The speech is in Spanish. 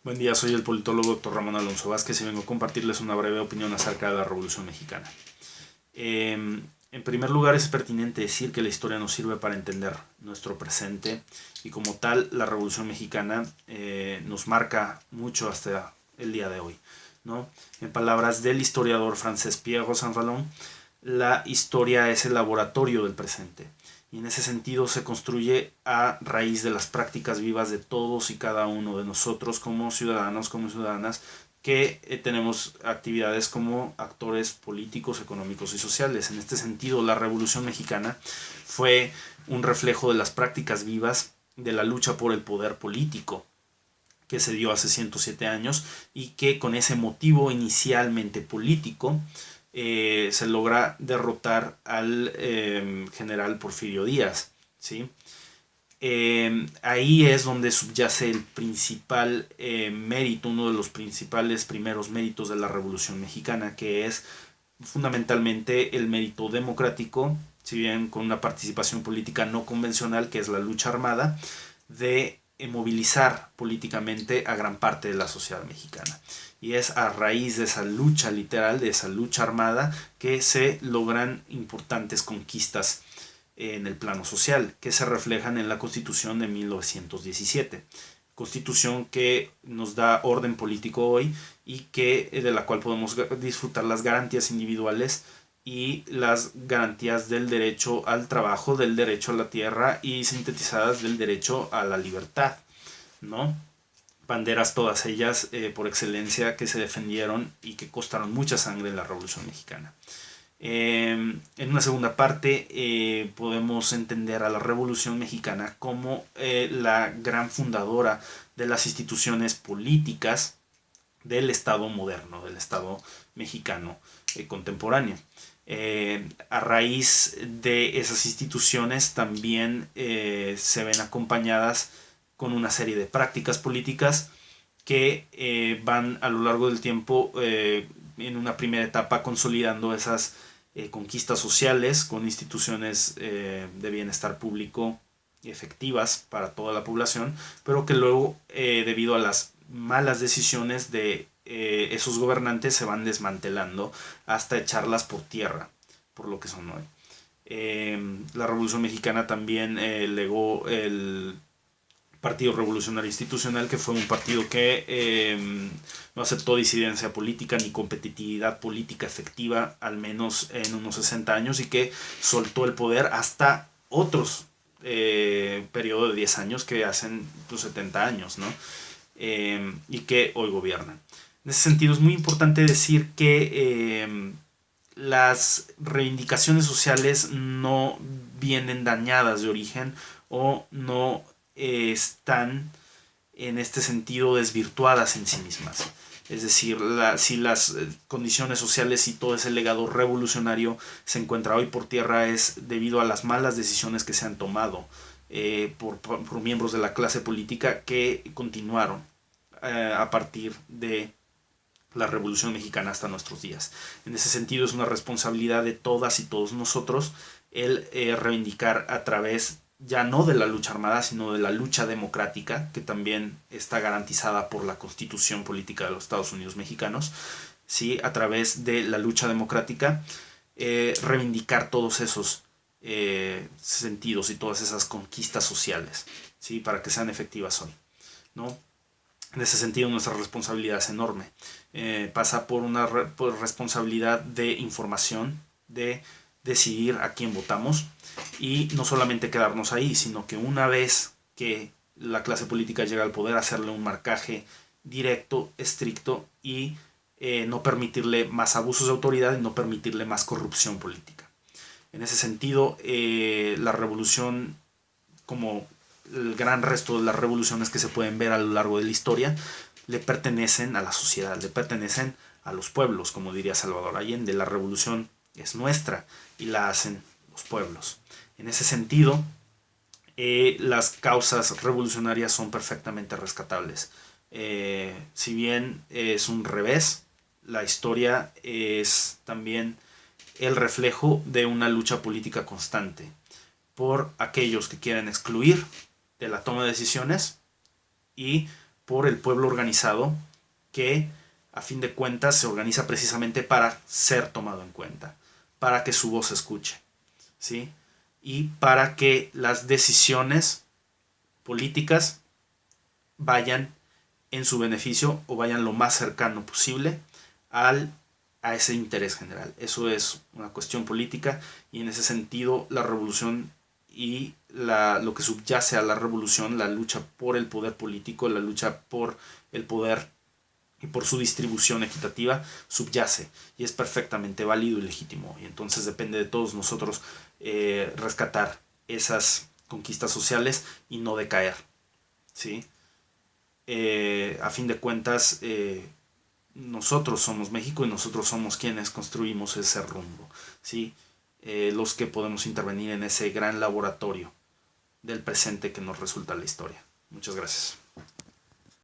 Buen día, soy el politólogo Dr. Ramón Alonso Vázquez y vengo a compartirles una breve opinión acerca de la Revolución Mexicana. En primer lugar, es pertinente decir que la historia nos sirve para entender nuestro presente y como tal la Revolución Mexicana nos marca mucho hasta el día de hoy, ¿no? En palabras del historiador francés Pierre Rosanvallon, la historia es el laboratorio del presente y en ese sentido se construye a raíz de las prácticas vivas de todos y cada uno de nosotros como ciudadanos, como ciudadanas, que tenemos actividades como actores políticos, económicos y sociales. En este sentido, la Revolución Mexicana fue un reflejo de las prácticas vivas de la lucha por el poder político que se dio hace 107 años y que con ese motivo inicialmente político se logra derrotar al general Porfirio Díaz, ¿sí? Ahí es donde subyace el principal mérito, uno de los principales primeros méritos de la Revolución Mexicana, que es fundamentalmente el mérito democrático, si bien con una participación política no convencional, que es la lucha armada, de movilizar políticamente a gran parte de la sociedad mexicana. Y es a raíz de esa lucha literal, de esa lucha armada, que se logran importantes conquistas en el plano social, que se reflejan en la Constitución de 1917. Constitución que nos da orden político hoy y que de la cual podemos disfrutar las garantías individuales y las garantías del derecho al trabajo, del derecho a la tierra y sintetizadas del derecho a la libertad, ¿no? Banderas todas ellas por excelencia que se defendieron y que costaron mucha sangre en la Revolución Mexicana. En una segunda parte podemos entender a la Revolución Mexicana como la gran fundadora de las instituciones políticas del Estado moderno, del Estado mexicano contemporáneo. A raíz de esas instituciones también se ven acompañadas con una serie de prácticas políticas que van a lo largo del tiempo en una primera etapa consolidando esas conquistas sociales con instituciones de bienestar público efectivas para toda la población, pero que luego debido a las malas decisiones de esos gobernantes se van desmantelando hasta echarlas por tierra, por lo que son hoy. La Revolución Mexicana también legó el Partido Revolucionario Institucional, que fue un partido que no aceptó disidencia política ni competitividad política efectiva, al menos en unos 60 años, y que soltó el poder hasta otros periodo de 10 años que hacen 70 años, ¿no? Y que hoy gobiernan. En ese sentido es muy importante decir que las reivindicaciones sociales no vienen dañadas de origen o no están en este sentido desvirtuadas en sí mismas. Es decir, si las condiciones sociales y todo ese legado revolucionario se encuentra hoy por tierra es debido a las malas decisiones que se han tomado por miembros de la clase política que continuaron a partir de la Revolución Mexicana hasta nuestros días. En ese sentido es una responsabilidad de todas y todos nosotros el reivindicar a través ya no de la lucha armada, sino de la lucha democrática, que también está garantizada por la Constitución Política de los Estados Unidos Mexicanos, ¿sí? A través de la lucha democrática, reivindicar todos esos sentidos y todas esas conquistas sociales, ¿sí? Para que sean efectivas hoy, ¿no? En ese sentido nuestra responsabilidad es enorme. Pasa por una responsabilidad de información, de decidir a quién votamos y no solamente quedarnos ahí, sino que una vez que la clase política llega al poder, hacerle un marcaje directo, estricto y no permitirle más abusos de autoridad y no permitirle más corrupción política. En ese sentido, la revolución, como el gran resto de las revoluciones que se pueden ver a lo largo de la historia, le pertenecen a la sociedad, le pertenecen a los pueblos, como diría Salvador Allende. La revolución es nuestra y la hacen los pueblos. En ese sentido, las causas revolucionarias son perfectamente rescatables. Si bien es un revés, la historia es también el reflejo de una lucha política constante por aquellos que quieren excluir de la toma de decisiones y por el pueblo organizado que a fin de cuentas se organiza precisamente para ser tomado en cuenta, para que su voz se escuche, ¿sí? Y para que las decisiones políticas vayan en su beneficio o vayan lo más cercano posible a ese interés general. Eso es una cuestión política y en ese sentido la revolución y lo que subyace a la revolución, la lucha por el poder político, la lucha por el poder y por su distribución equitativa, subyace y es perfectamente válido y legítimo. Y entonces depende de todos nosotros rescatar esas conquistas sociales y no decaer, ¿sí? A fin de cuentas, nosotros somos México y nosotros somos quienes construimos ese rumbo, ¿sí? Los que podemos intervenir en ese gran laboratorio del presente que nos resulta la historia. Muchas gracias.